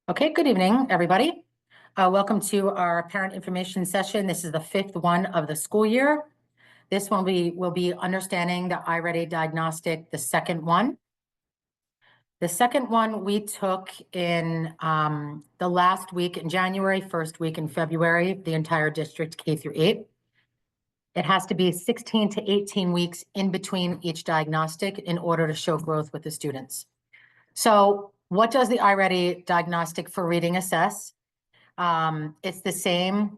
Okay, good evening, everybody. Welcome to our parent information session. This is the fifth one of the school year. This one we will be understanding the iReady Diagnostic, the second one. The second one we took in the last week in January, first week in February, the entire district K through 8. It has to be 16 to 18 weeks in between each diagnostic in order to show growth with the students. So what does the iReady Diagnostic for Reading assess? It's the same,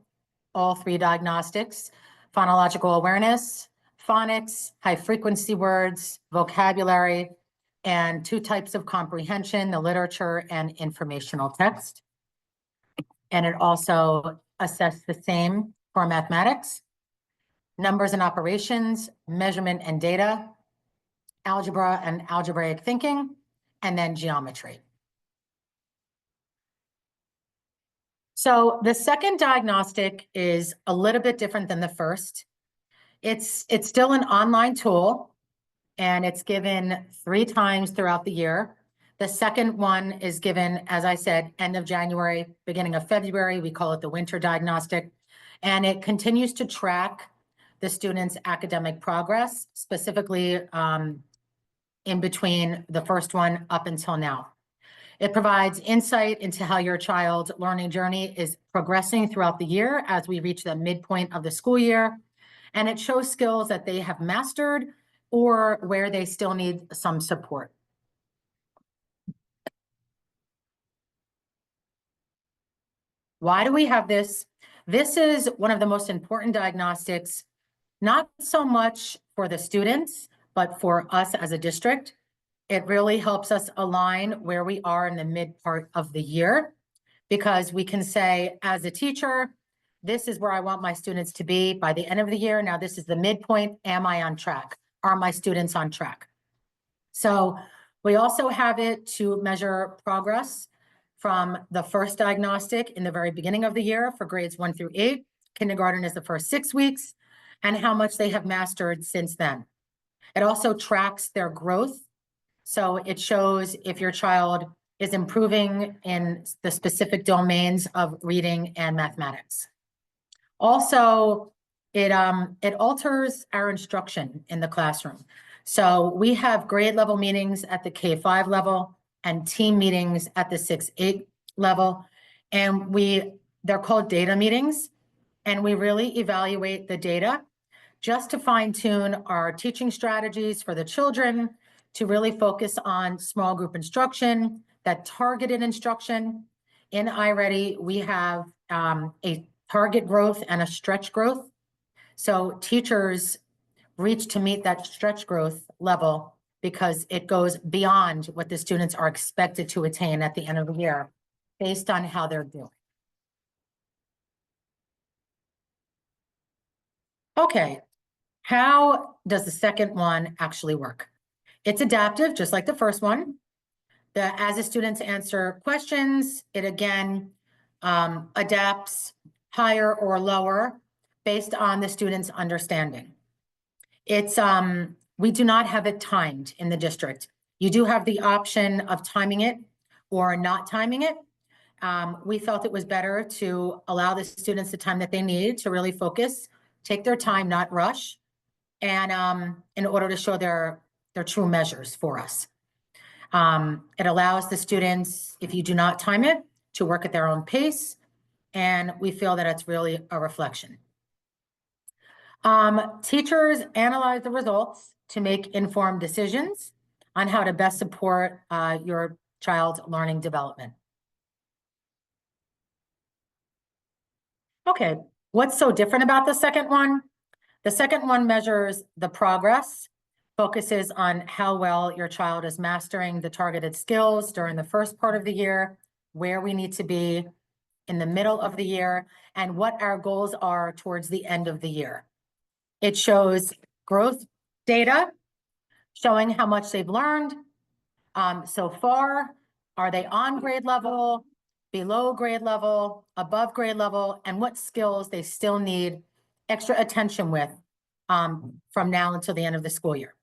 all three diagnostics: phonological awareness, phonics, high frequency words, vocabulary, and two types of comprehension, the literature and informational text. And it also assessed the same for mathematics, numbers and operations, measurement and data, algebra and algebraic thinking, and then geometry. So the second diagnostic is a little bit different than the first. It's still an online tool, and it's given 3 times throughout the year. The second one is given, as I said, end of January, beginning of February. We call it the winter diagnostic, and it continues to track the students' academic progress, specifically in between the first one up until now. It provides insight into how your child's learning journey is progressing throughout the year as we reach the midpoint of the school year. And it shows skills that they have mastered or where they still need some support. Why do we have this? This is one of the most important diagnostics, not so much for the students, but for us as a district. It really helps us align where we are in the mid part of the year, because we can say, as a teacher, this is where I want my students to be by the end of the year. Now, this is the midpoint. Am I on track? Are my students on track? So we also have it to measure progress from the first diagnostic in the very beginning of the year for grades 1 through 8. Kindergarten is the first 6 weeks, and how much they have mastered since then. It also tracks their growth. So it shows if your child is improving in the specific domains of reading and mathematics. Also, it alters our instruction in the classroom. So we have grade level meetings at the K-5 level and team meetings at the 6-8 level. And they're called data meetings. And we really evaluate the data just to fine tune our teaching strategies for the children, to really focus on small group instruction, that targeted instruction. In iReady, we have a target growth and a stretch growth. So teachers reach to meet that stretch growth level because it goes beyond what the students are expected to attain at the end of the year based on how they're doing. Okay, how does the second one actually work? It's adaptive, just like the first one. As the students answer questions, it again adapts higher or lower based on the student's understanding. We do not have it timed in the district. You do have the option of timing it or not timing it. We felt it was better to allow the students the time that they need to really focus, take their time, not rush, and in order to show their true measures for us. It allows the students, if you do not time it, to work at their own pace, and we feel that it's really a reflection. Teachers analyze the results to make informed decisions on how to best support your child's learning development. Okay, what's so different about the second one? The second one measures the progress, focuses on how well your child is mastering the targeted skills during the first part of the year, where we need to be in the middle of the year, and what our goals are towards the end of the year. It shows growth data, showing how much they've learned so far. Are they on grade level, below grade level, above grade level, and what skills they still need extra attention with from now until the end of the school year.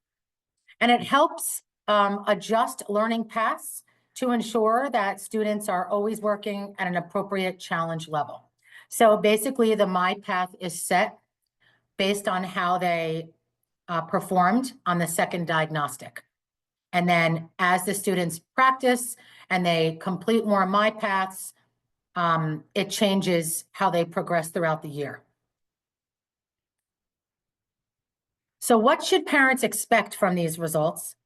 And it helps adjust learning paths to ensure that students are always working at an appropriate challenge level. So basically, the My Path is set based on how they performed on the second diagnostic. And then as the students practice and they complete more My Paths, it changes how they progress throughout the year. So what should parents expect from these results?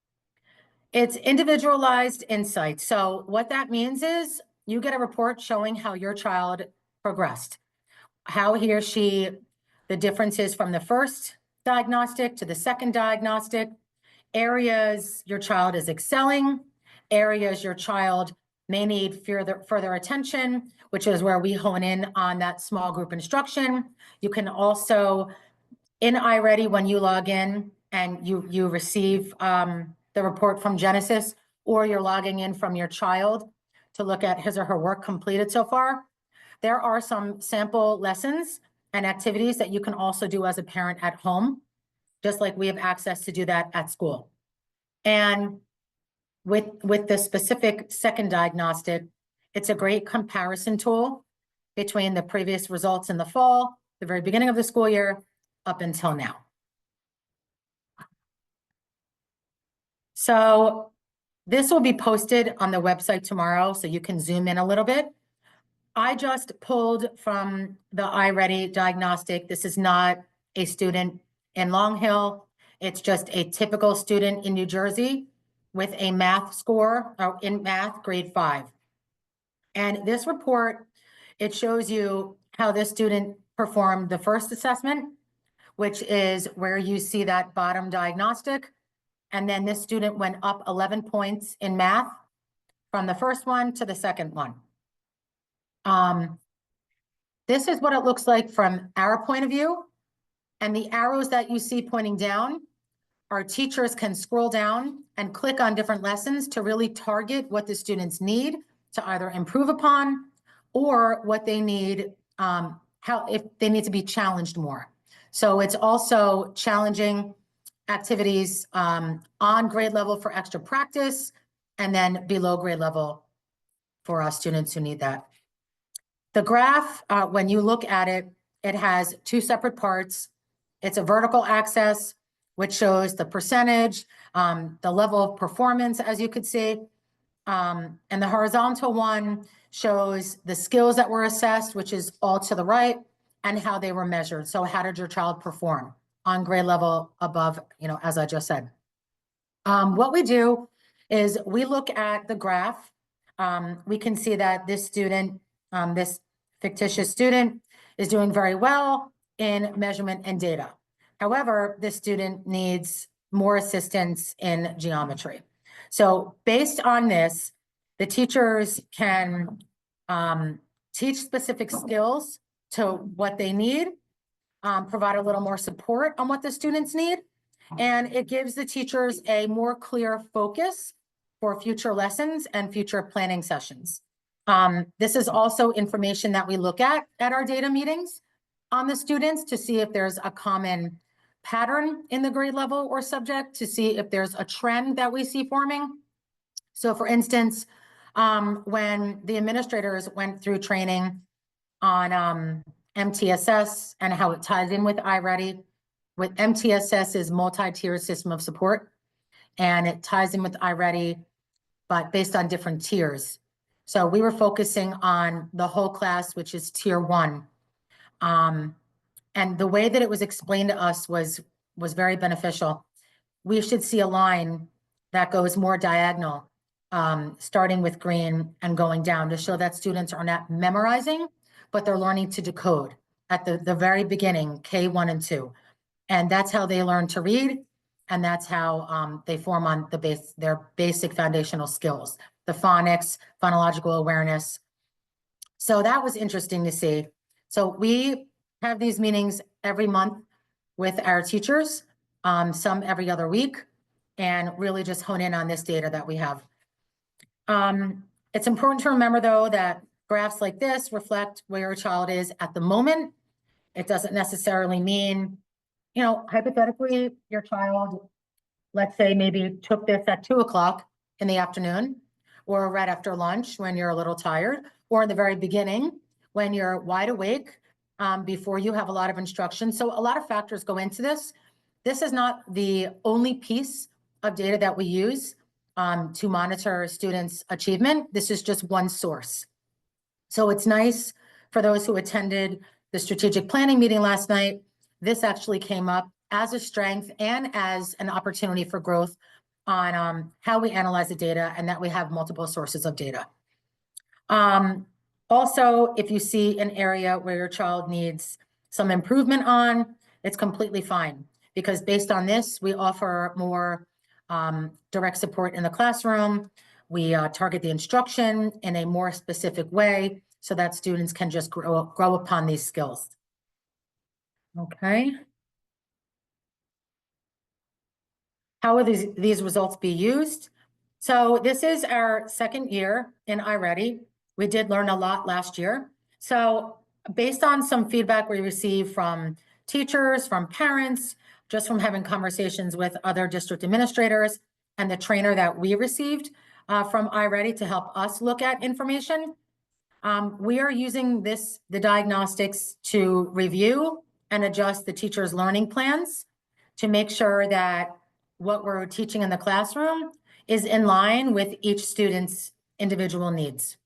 It's individualized insight. So what that means is you get a report showing how your child progressed, how he or she, the differences from the first diagnostic to the second diagnostic, areas your child is excelling, areas your child may need further attention, which is where we hone in on that small group instruction. You can also, in iReady, when you log in and you receive the report from Genesis, or you're logging in from your child to look at his or her work completed so far, there are some sample lessons and activities that you can also do as a parent at home, just like we have access to do that at school. And with the specific second diagnostic, it's a great comparison tool between the previous results in the fall, the very beginning of the school year, up until now. So this will be posted on the website tomorrow, so you can zoom in a little bit. I just pulled from the iReady diagnostic. This is not a student in Long Hill. It's just a typical student in New Jersey with a math score, or in math, grade 5. And this report, it shows you how this student performed the first assessment, which is where you see that bottom diagnostic. And then this student went up 11 points in math from the first one to the second one. This is what it looks like from our point of view. And the arrows that you see pointing down, our teachers can scroll down and click on different lessons to really target what the students need to either improve upon or what they need, if they need to be challenged more. So it's also challenging activities on grade level for extra practice, and then below grade level for our students who need that. The graph, when you look at it, it has two separate parts. It's a vertical axis, which shows the percentage, the level of performance, as you could see. And the horizontal one shows the skills that were assessed, which is all to the right, and how they were measured. So how did your child perform on grade level above, as I just said. What we do is we look at the graph. We can see that this student, this fictitious student, is doing very well in measurement and data. However, this student needs more assistance in geometry. So based on this, the teachers can teach specific skills to what they need, provide a little more support on what the students need, and it gives the teachers a more clear focus for future lessons and future planning sessions. This is also information that we look at our data meetings on the students to see if there's a common pattern in the grade level or subject, to see if there's a trend that we see forming. So for instance, when the administrators went through training on MTSS and how it ties in with iReady, with MTSS is multi-tier system of support, and it ties in with iReady, but based on different tiers. So we were focusing on the whole class, which is tier 1. And the way that it was explained to us was very beneficial. We should see a line that goes more diagonal, starting with green and going down, to show that students are not memorizing, but they're learning to decode at the very beginning, K1 and 2. And that's how they learn to read. And that's how they form on their basic foundational skills, the phonics, phonological awareness. So that was interesting to see. So we have these meetings every month with our teachers, some every other week, and really just hone in on this data that we have. It's important to remember, though, that graphs like this reflect where your child is at the moment. It doesn't necessarily mean, hypothetically, your child, let's say, maybe took this at 2 o'clock in the afternoon, or right after lunch when you're a little tired, or in the very beginning when you're wide awake, before you have a lot of instruction. So a lot of factors go into this. This is not the only piece of data that we use to monitor students' achievement. This is just one source. So it's nice for those who attended the strategic planning meeting last night. This actually came up as a strength and as an opportunity for growth on how we analyze the data and that we have multiple sources of data. Also, if you see an area where your child needs some improvement on, it's completely fine, because based on this, we offer more direct support in the classroom. We target the instruction in a more specific way so that students can just grow upon these skills. Okay. How will these results be used? So this is our second year in iReady. We did learn a lot last year. So based on some feedback we received from teachers, from parents, just from having conversations with other district administrators and the trainer that we received from iReady to help us look at information, we are using the diagnostics to review and adjust the teachers' learning plans to make sure that what we're teaching in the classroom is in line with each student's individual needs.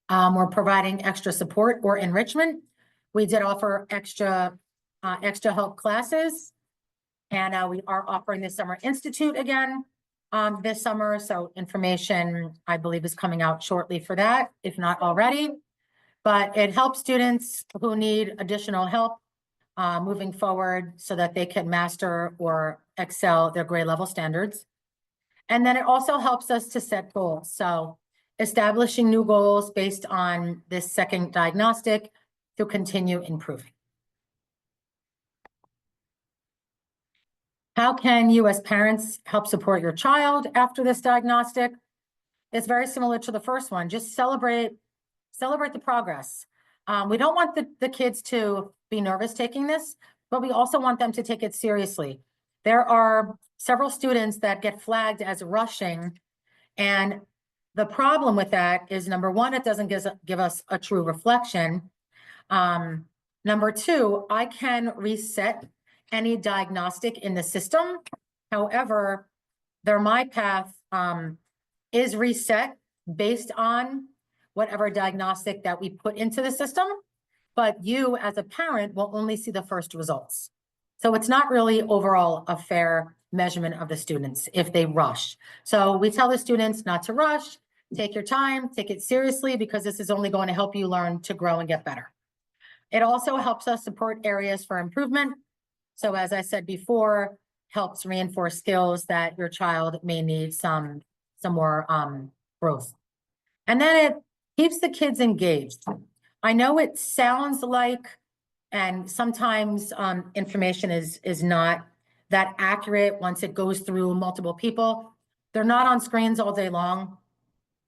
We're providing extra support or enrichment. We did offer extra help classes, and we are offering the Summer Institute again this summer. So information, I believe, is coming out shortly for that, if not already. But it helps students who need additional help moving forward so that they can master or excel their grade level standards. And then it also helps us to set goals. So establishing new goals based on this second diagnostic to continue improving. How can you as parents help support your child after this diagnostic? It's very similar to the first one. Just celebrate the progress. We don't want the kids to be nervous taking this, but we also want them to take it seriously. There are several students that get flagged as rushing, and the problem with that is, number one, it doesn't give us a true reflection. Number two, I can reset any diagnostic in the system. However, their MyPath is reset based on whatever diagnostic that we put into the system, but you as a parent will only see the first results. So it's not really overall a fair measurement of the students if they rush. So we tell the students not to rush, take your time, take it seriously, because this is only going to help you learn to grow and get better. It also helps us support areas for improvement. So as I said before, helps reinforce skills that your child may need some more growth. And then it keeps the kids engaged. I know it sounds like, and sometimes information is not that accurate once it goes through multiple people. They're not on screens all day long.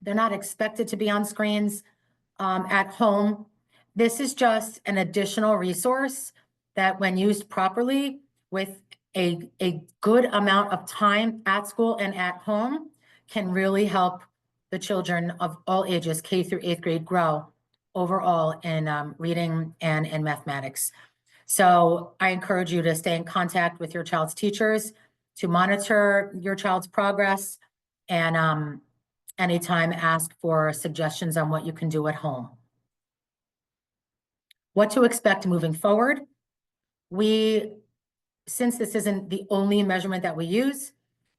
They're not expected to be on screens at home. This is just an additional resource that, when used properly with a good amount of time at school and at home, can really help the children of all ages, K through 8th grade, grow overall in reading and in mathematics. So I encourage you to stay in contact with your child's teachers to monitor your child's progress, and anytime ask for suggestions on what you can do at home. What to expect moving forward. Since this isn't the only measurement that we use,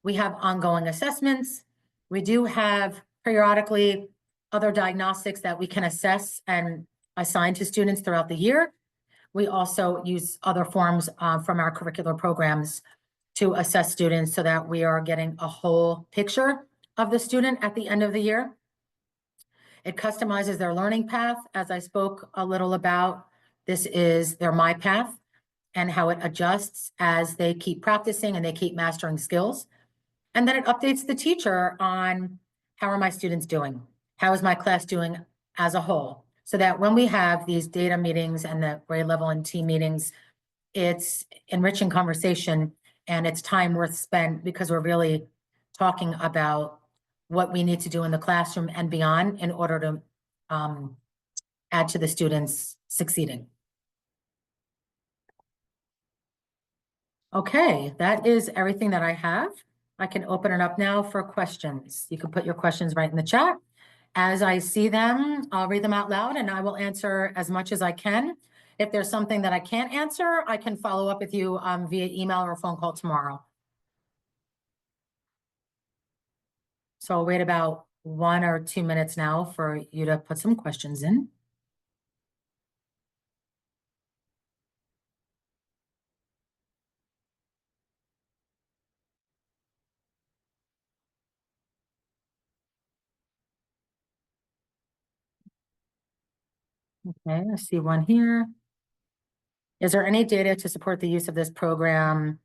we have ongoing assessments. We do have periodically other diagnostics that we can assess and assign to students throughout the year. We also use other forms from our curricular programs to assess students so that we are getting a whole picture of the student at the end of the year. It customizes their learning path, as I spoke a little about. This is their MyPath and how it adjusts as they keep practicing and they keep mastering skills. And then it updates the teacher on, how are my students doing? How is my class doing as a whole? So that when we have these data meetings and the grade level and team meetings, it's enriching conversation and it's time worth spent, because we're really talking about what we need to do in the classroom and beyond in order to add to the students succeeding. Okay, that is everything that I have. I can open it up now for questions. You can put your questions right in the chat. As I see them, I'll read them out loud and I will answer as much as I can. If there's something that I can't answer, I can follow up with you via email or phone call tomorrow. So I'll wait about 1 or 2 minutes now for you to put some questions in. Okay, I see one here. Is there any data to support the use of this program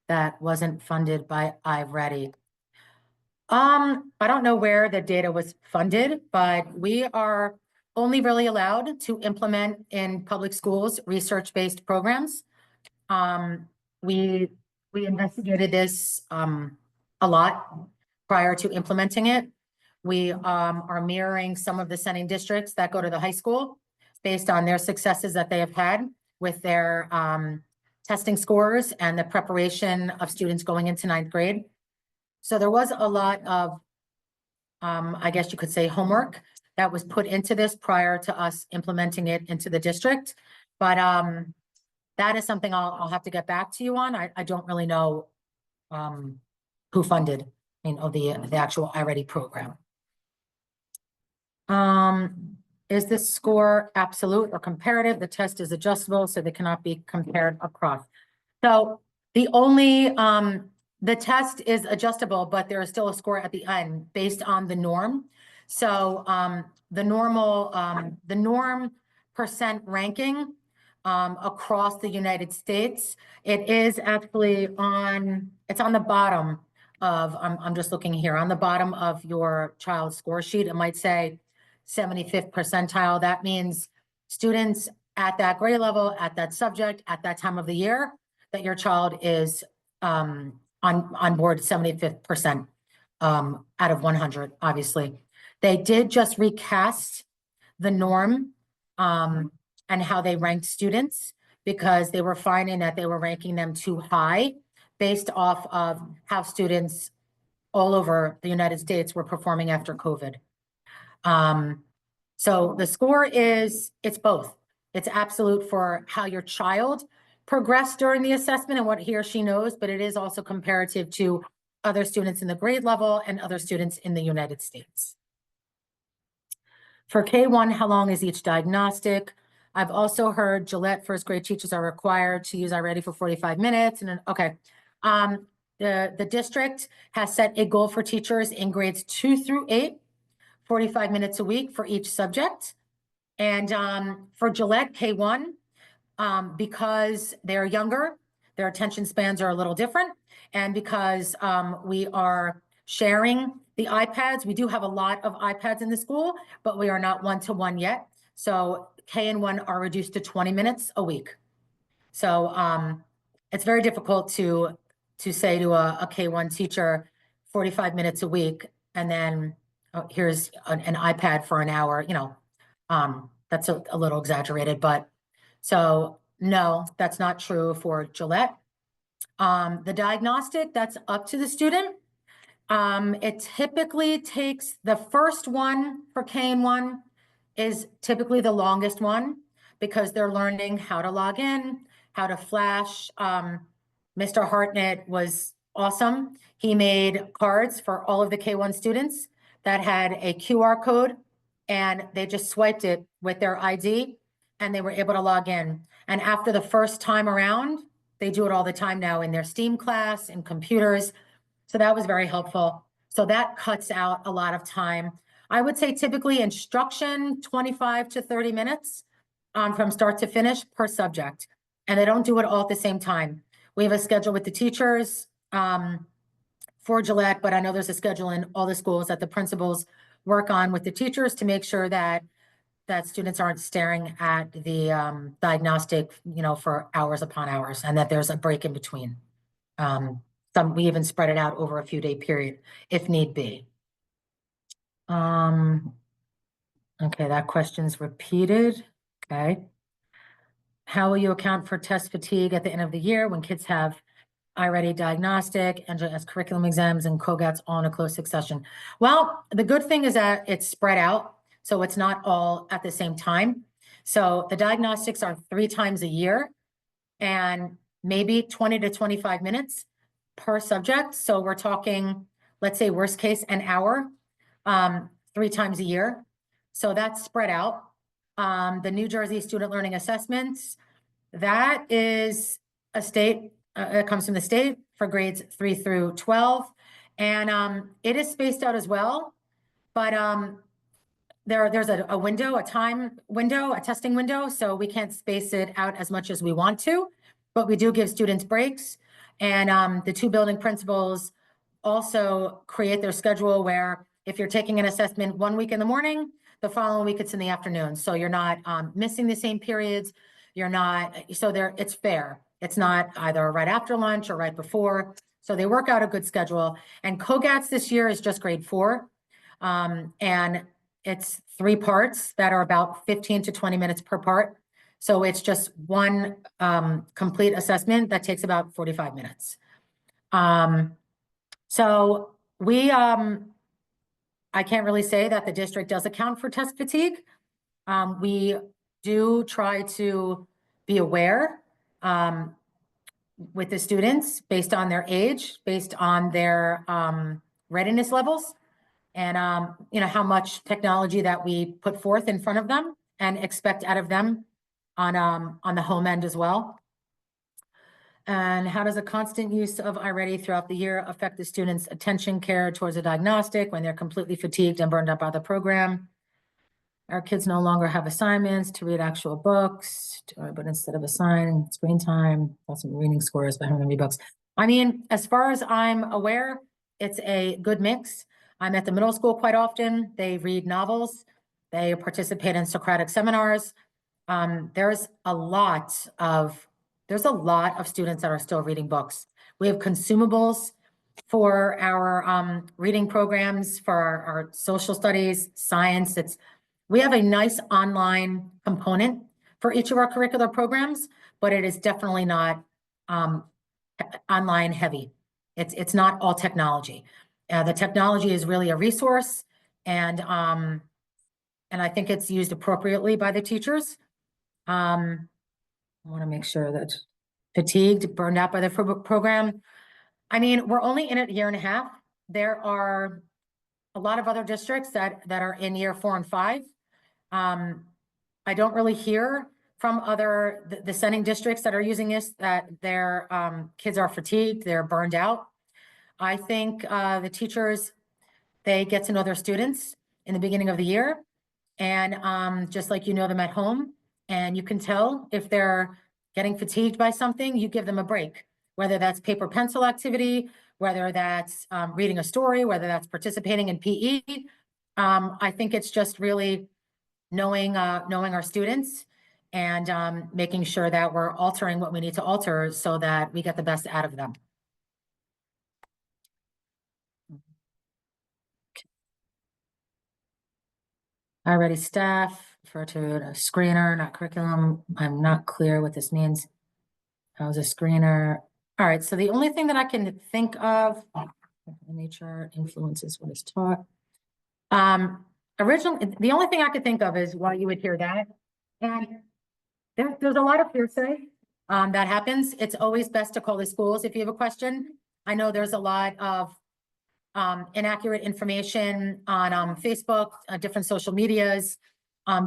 that wasn't funded by iReady? I don't know where the data was funded, but we are only really allowed to implement in public schools research-based programs. We investigated this a lot prior to implementing it. We are mirroring some of the sending districts that go to the high school based on their successes that they have had with their testing scores and the preparation of students going into 9th grade. So there was a lot of, I guess you could say, homework that was put into this prior to us implementing it into the district. But that is something I'll have to get back to you on. I don't really know who funded, the actual iReady program. Is this score absolute or comparative? The test is adjustable, so they cannot be compared across. So the only, the test is adjustable, but there is still a score at the end based on the norm. So the norm percent ranking across the United States, it is actually it's on the bottom of, I'm just looking here, on the bottom of your child's score sheet. It might say 75th percentile. That means students at that grade level, at that subject, at that time of the year, that your child is on board 75th percent out of 100, obviously. They did just recast the norm and how they ranked students because they were finding that they were ranking them too high based off of how students all over the United States were performing after COVID. So the score it's both. It's absolute for how your child progressed during the assessment and what he or she knows, but it is also comparative to other students in the grade level and other students in the United States. For K1, how long is each diagnostic? I've also heard Gillette first grade teachers are required to use iReady for 45 minutes. And then, okay. The district has set a goal for teachers in grades 2 through 8, 45 minutes a week for each subject. And for Gillette K1, because they're younger, their attention spans are a little different. And because we are sharing the iPads, we do have a lot of iPads in the school, but we are not one-to-one yet. So K and 1 are reduced to 20 minutes a week. So it's very difficult to say to a K1 teacher 45 minutes a week, and then here's an iPad for an hour, that's a little exaggerated, but so no, that's not true for Gillette. The diagnostic, that's up to the student. It typically takes, the first one for K1 is typically the longest one because they're learning how to log in, how to flash. Mr. Hartnett was awesome. He made cards for all of the K1 students that had a QR code, and they just swiped it with their ID and they were able to log in. And after the first time around, they do it all the time now in their STEAM class and computers. So that was very helpful. So that cuts out a lot of time. I would say typically instruction, 25 to 30 minutes from start to finish per subject. And they don't do it all at the same time. We have a schedule with the teachers for Gillette, but I know there's a schedule in all the schools that the principals work on with the teachers to make sure that students aren't staring at the diagnostic, for hours upon hours, and that there's a break in between. We even spread it out over a few-day period if need be. Okay, that question's repeated. Okay. How will you account for test fatigue at the end of the year when kids have iReady Diagnostic, NJS curriculum exams, and COGATs all in a close succession? Well, the good thing is that it's spread out, so it's not all at the same time. So the diagnostics are 3 times a year and maybe 20 to 25 minutes per subject. So we're talking, let's say worst case, an hour, 3 times a year. So that's spread out. The New Jersey Student Learning Assessments, that is a state, it comes from the state for grades 3 through 12. And it is spaced out as well, but there's a window, a time window, a testing window, so we can't space it out as much as we want to, but we do give students breaks. And the 2 building principals also create their schedule where if you're taking an assessment 1 week in the morning, the following week it's in the afternoon. So you're not missing the same periods. You're not, so it's fair. It's not either right after lunch or right before. So they work out a good schedule. And COGATs this year is just grade 4. And it's 3 parts that are about 15 to 20 minutes per part. So it's just one complete assessment that takes about 45 minutes. So we, I can't really say that the district does account for test fatigue. We do try to be aware with the students based on their age, based on their readiness levels, and how much technology that we put forth in front of them and expect out of them on the home end as well. And how does a constant use of iReady throughout the year affect the students' attention care towards a diagnostic when they're completely fatigued and burned out by the program? Our kids no longer have assignments to read actual books, but instead of assigning screen time, also reading scores by having them read books. I mean, as far as I'm aware, it's a good mix. I'm at the middle school quite often. They read novels. They participate in Socratic seminars. There's a lot of students that are still reading books. We have consumables for our reading programs, for our social studies, science. We have a nice online component for each of our curricular programs, but it is definitely not online heavy. It's not all technology. The technology is really a resource, and I think it's used appropriately by the teachers. I want to make sure that fatigued, burned out by the program. I mean, we're only in it a year and a half. There are a lot of other districts that are in year 4 and 5. I don't really hear from other the sending districts that are using this that their kids are fatigued, they're burned out. I think the teachers, they get to know their students in the beginning of the year, and just like you know them at home, and you can tell if they're getting fatigued by something, you give them a break, whether that's paper pencil activity, whether that's reading a story, whether that's participating in PE. I think it's just really knowing our students and making sure that we're altering what we need to alter so that we get the best out of them. Already staff, refer to a screener, not curriculum. I'm not clear what this means. How's a screener? All right, so the only thing that I can think of, nature influences what is taught. Originally, the only thing I could think of is why you would hear that. And there's a lot of hearsay that happens. It's always best to call the schools if you have a question. I know there's a lot of inaccurate information on Facebook, different social medias,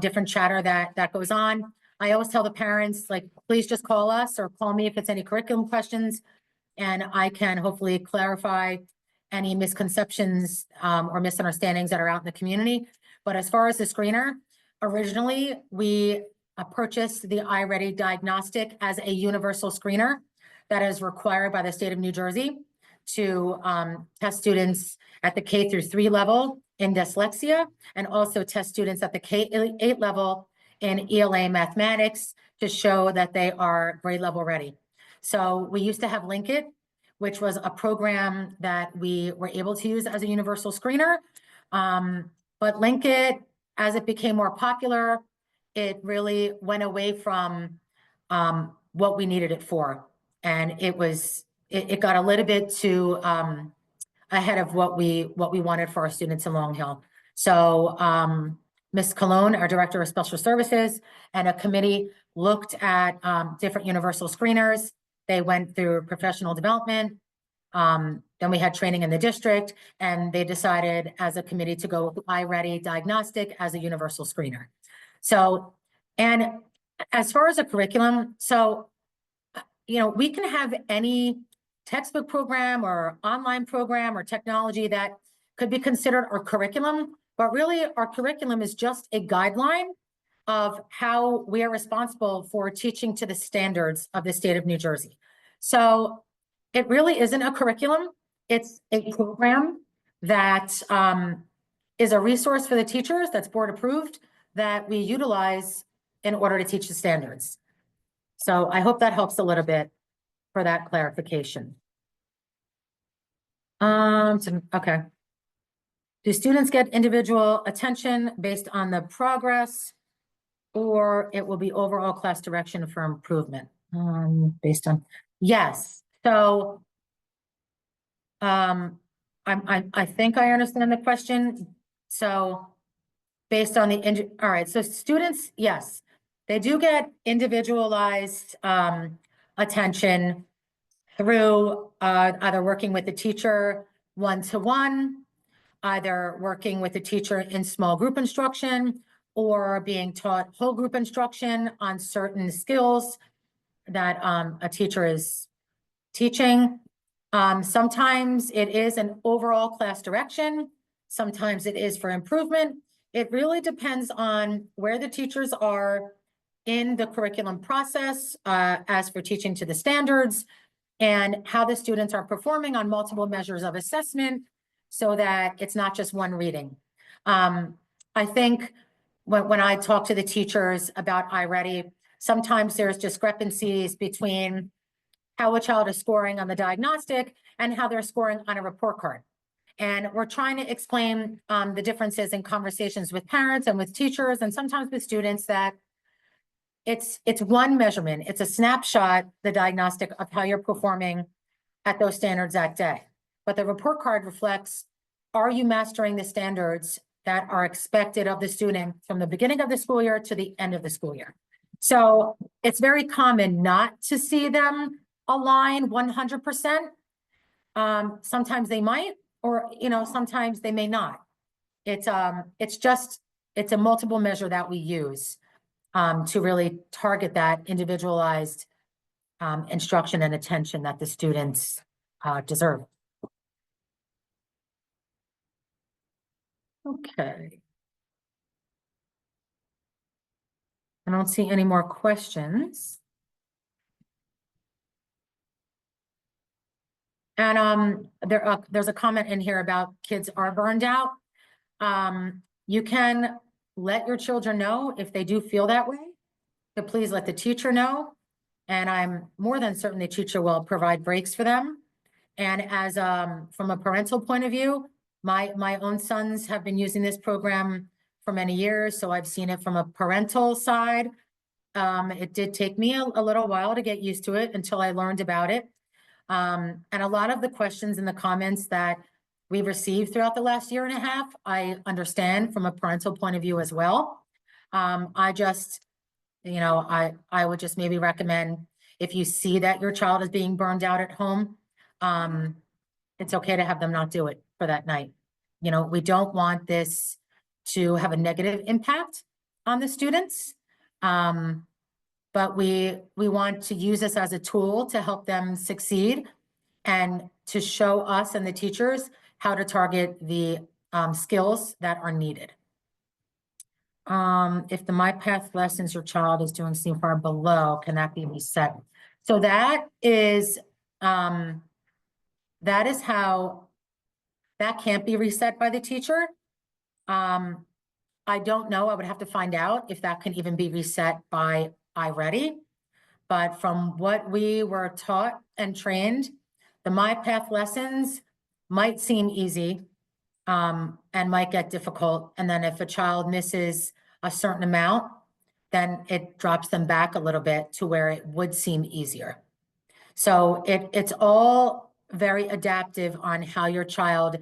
different chatter that goes on. I always tell the parents, like, please just call us or call me if it's any curriculum questions, and I can hopefully clarify any misconceptions or misunderstandings that are out in the community. But as far as the screener, originally we purchased the iReady Diagnostic as a universal screener that is required by the state of New Jersey to test students at the K through 3 level in dyslexia, and also test students at the K-8 level in ELA mathematics to show that they are grade level ready. So we used to have Link It, which was a program that we were able to use as a universal screener. But Link It, as it became more popular, it really went away from what we needed it for. And it got a little bit too ahead of what we wanted for our students in Long Hill. So Ms. Cologne, our Director of Special Services, and a committee looked at different universal screeners. They went through professional development. Then we had training in the district, and they decided as a committee to go with iReady Diagnostic as a universal screener. So, and as far as a curriculum, so, we can have any textbook program or online program or technology that could be considered our curriculum, but really our curriculum is just a guideline of how we are responsible for teaching to the standards of the state of New Jersey. So it really isn't a curriculum. It's a program that is a resource for the teachers that's board approved that we utilize in order to teach the standards. So I hope that helps a little bit for that clarification. Okay. Do students get individual attention based on the progress, or it will be overall class direction for improvement? Based on, yes. So I think I understand the question. So based on all right, so students, yes, they do get individualized attention through either working with the teacher one-to-one, either working with the teacher in small group instruction, or being taught whole group instruction on certain skills that a teacher is teaching. Sometimes it is an overall class direction. Sometimes it is for improvement. It really depends on where the teachers are in the curriculum process, as for teaching to the standards, and how the students are performing on multiple measures of assessment so that it's not just one reading. I think when I talk to the teachers about iReady, sometimes there's discrepancies between how a child is scoring on the diagnostic and how they're scoring on a report card. And we're trying to explain the differences in conversations with parents and with teachers and sometimes with students that it's one measurement. It's a snapshot, the diagnostic of how you're performing at those standards that day. But the report card reflects, are you mastering the standards that are expected of the student from the beginning of the school year to the end of the school year? So it's very common not to see them align 100%. Sometimes they might, or, sometimes they may not. It's a multiple measure that we use to really target that individualized instruction and attention that the students deserve. Okay. I don't see any more questions. And there's a comment in here about kids are burned out. You can let your children know if they do feel that way, but please let the teacher know. And I'm more than certain the teacher will provide breaks for them. And as from a parental point of view, my own sons have been using this program for many years, so I've seen it from a parental side. It did take me a little while to get used to it until I learned about it. And a lot of the questions and the comments that we've received throughout the last year and a half, I understand from a parental point of view as well. I just, I would just maybe recommend if you see that your child is being burned out at home, it's okay to have them not do it for that night. We don't want this to have a negative impact on the students. But we want to use this as a tool to help them succeed and to show us and the teachers how to target the skills that are needed. If the MyPath lessons your child is doing seem far below, can that be reset? So that is how, that can't be reset by the teacher. I don't know. I would have to find out if that can even be reset by iReady. But from what we were taught and trained, the MyPath lessons might seem easy, and might get difficult. And then if a child misses a certain amount, then it drops them back a little bit to where it would seem easier. So it's all very adaptive on how your child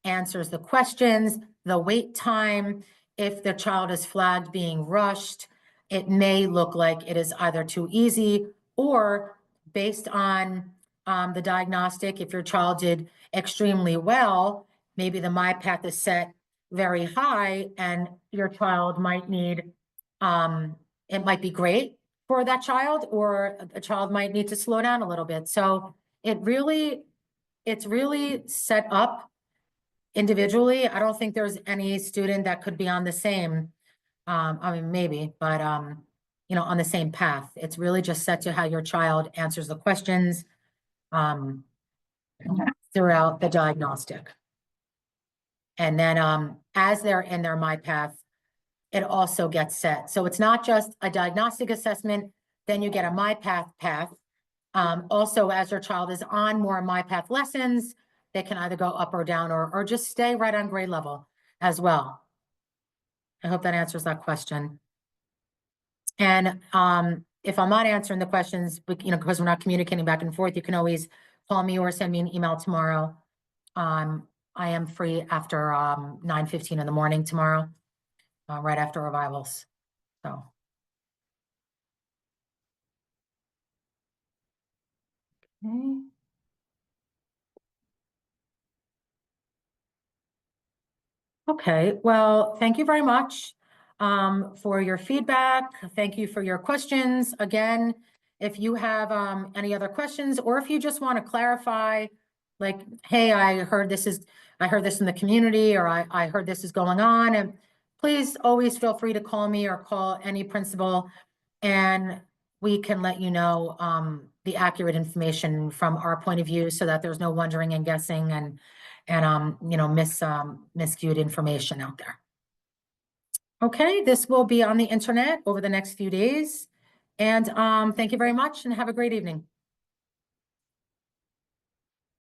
answers the questions, the wait time. If the child is flagged being rushed, it may look like it is either too easy or based on the diagnostic, if your child did extremely well, maybe the MyPath is set very high and your child might need, it might be great for that child, or a child might need to slow down a little bit. So it's really set up individually. I don't think there's any student that could be on the same, I mean, maybe, but, on the same path. It's really just set to how your child answers the questions, throughout the diagnostic. And then, as they're in their MyPath, it also gets set. So it's not just a diagnostic assessment, then you get a MyPath path. Also, as your child is on more MyPath lessons, they can either go up or down, or just stay right on grade level as well. I hope that answers that question. And if I'm not answering the questions, because we're not communicating back and forth, you can always call me or send me an email tomorrow. I am free after 9:15 in the morning tomorrow, right after revivals. So. Okay. Okay, well, thank you very much for your feedback. Thank you for your questions. Again, if you have any other questions, or if you just want to clarify, like, hey, I heard this in the community, or I heard this is going on, and please always feel free to call me or call any principal, and we can let you know the accurate information from our point of view, so that there's no wondering and guessing and miscued information out there. Okay, this will be on the internet over the next few days. And thank you very much and have a great evening.